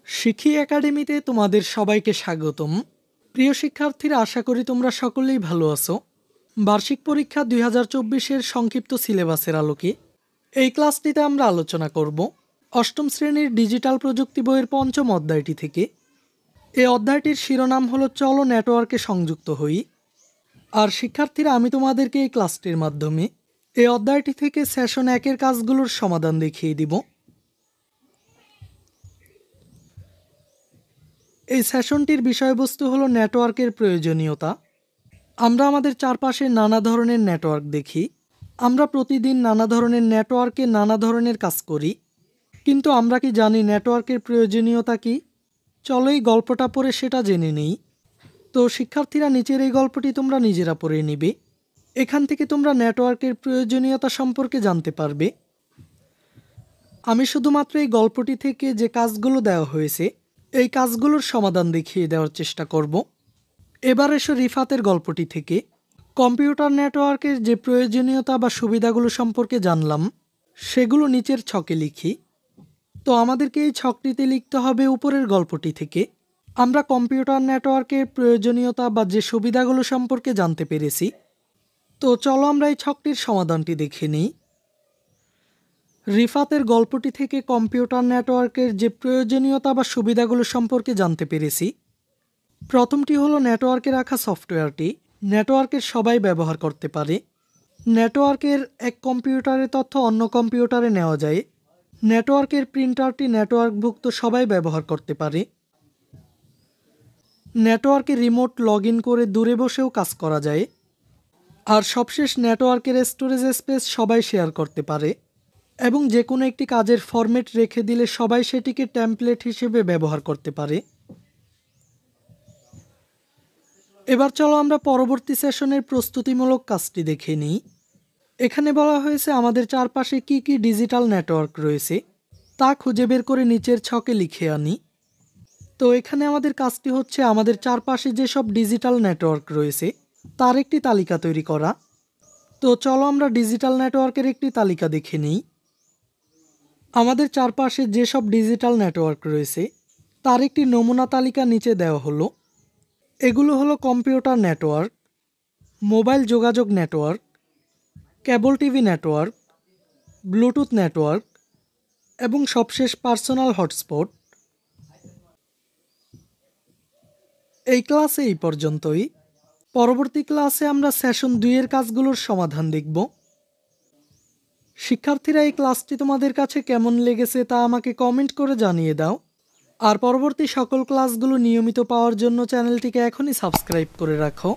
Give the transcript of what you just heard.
শিখি একাডেমিতে তোমাদের সবাইকে স্বাগতম। প্রিয় শিক্ষার্থীরা, আশা করি তোমরা সকলেই ভালো আছো। বার্ষিক পরীক্ষা 2024-এর সংক্ষিপ্ত সিলেবাসের আলোকে এই ক্লাসটিতে আমরা আলোচনা করব অষ্টম শ্রেণীর ডিজিটাল প্রযুক্তি বইয়ের পঞ্চম অধ্যায়টি থেকে। এই অধ্যায়টির শিরোনাম হলো চলো নেটওয়ার্কে সংযুক্ত হই। আর শিক্ষার্থীরা, আমি তোমাদেরকে এই ক্লাসটির মাধ্যমে এই অধ্যায়টি থেকে সেশন 1-এর কাজগুলোর সমাধান দেখিয়ে দিব। এই সেশনটির বিষয়বস্তু হলো নেটওয়ার্কের প্রয়োজনীয়তা। আমরা আমাদের চারপাশে নানা ধরনের নেটওয়ার্ক দেখি। আমরা প্রতিদিন নানা ধরনের নেটওয়ার্কে নানা ধরনের কাজ করি, কিন্তু আমরা কি জানি নেটওয়ার্কের প্রয়োজনীয়তা কি? চলো এই গল্পটা পড়ে সেটা জেনে নেই। তো শিক্ষার্থীরা, নিচের এই গল্পটি তোমরা নিজেরা পড়ে নিবে। এখান থেকে তোমরা নেটওয়ার্কের প্রয়োজনীয়তা সম্পর্কে জানতে পারবে। আমি শুধুমাত্র এই গল্পটি থেকে যে কাজগুলো দেওয়া হয়েছে এই কাজগুলোর সমাধান দেখিয়ে দেওয়ার চেষ্টা করব। এবার এসো রিফাতের গল্পটি থেকে। কম্পিউটার নেটওয়ার্কের যে প্রয়োজনীয়তা বা সুবিধাগুলো সম্পর্কে জানলাম সেগুলো নিচের ছকে লিখি। তো আমাদেরকে এই ছকটিতে লিখতে হবে উপরের গল্পটি থেকে। আমরা কম্পিউটার নেটওয়ার্কের প্রয়োজনীয়তা বা যে সুবিধাগুলো সম্পর্কে জানতে পেরেছি। তো চলো আমরা এই ছকটির সমাধানটি দেখে নিই। রিফাতের গল্পটি থেকে কম্পিউটার নেটওয়ার্কের যে প্রয়োজনীয়তা বা সুবিধাগুলো সম্পর্কে জানতে পেরেছি। প্রথমটি হলো নেটওয়ার্কে রাখা সফটওয়্যারটি নেটওয়ার্কের সবাই ব্যবহার করতে পারে। নেটওয়ার্কের এক কম্পিউটারের তথ্য অন্য কম্পিউটারে নেওয়া যায়। নেটওয়ার্কের প্রিন্টারটি নেটওয়ার্কভুক্ত সবাই ব্যবহার করতে পারে। নেটওয়ার্কে রিমোট লগ ইন করে দূরে বসেও কাজ করা যায়। আর সবশেষ, নেটওয়ার্কের স্টোরেজ স্পেস সবাই শেয়ার করতে পারে এবং যে কোনো একটি কাজের ফরম্যাট রেখে দিলে সবাই সেটিকে টেমপ্লেট হিসেবে ব্যবহার করতে পারে। এবার চলো আমরা পরবর্তী সেশনের প্রস্তুতিমূলক কাজটি দেখে নিই। এখানে বলা হয়েছে আমাদের চারপাশে কি কি ডিজিটাল নেটওয়ার্ক রয়েছে তা খুঁজে বের করে নিচের ছকে লিখে আনি। তো এখানে আমাদের কাজটি হচ্ছে আমাদের চারপাশে যেসব ডিজিটাল নেটওয়ার্ক রয়েছে তার একটি তালিকা তৈরি করা। তো চলো আমরা ডিজিটাল নেটওয়ার্কের একটি তালিকা দেখে নিই। আমাদের চারপাশে যেসব ডিজিটাল নেটওয়ার্ক রয়েছে তার একটি নমুনা তালিকা নিচে দেওয়া হলো। এগুলো হলো কম্পিউটার নেটওয়ার্ক, মোবাইল যোগাযোগ network, cable TV network, Bluetooth network এবং সবশেষ পার্সোনাল হটস্পট। এই ক্লাসে এই পর্যন্তই। পরবর্তী ক্লাসে আমরা সেশন 2-এর কাজগুলোর সমাধান দেখব। শিক্ষার্থীরা, এই ক্লাসটি তোমাদের কাছে কেমন লেগেছে তা আমাকে কমেন্ট করে জানিয়ে দাও। আর পরবর্তী সকল ক্লাসগুলো নিয়মিত পাওয়ার জন্য চ্যানেলটিকে এখনই সাবস্ক্রাইব করে রাখো।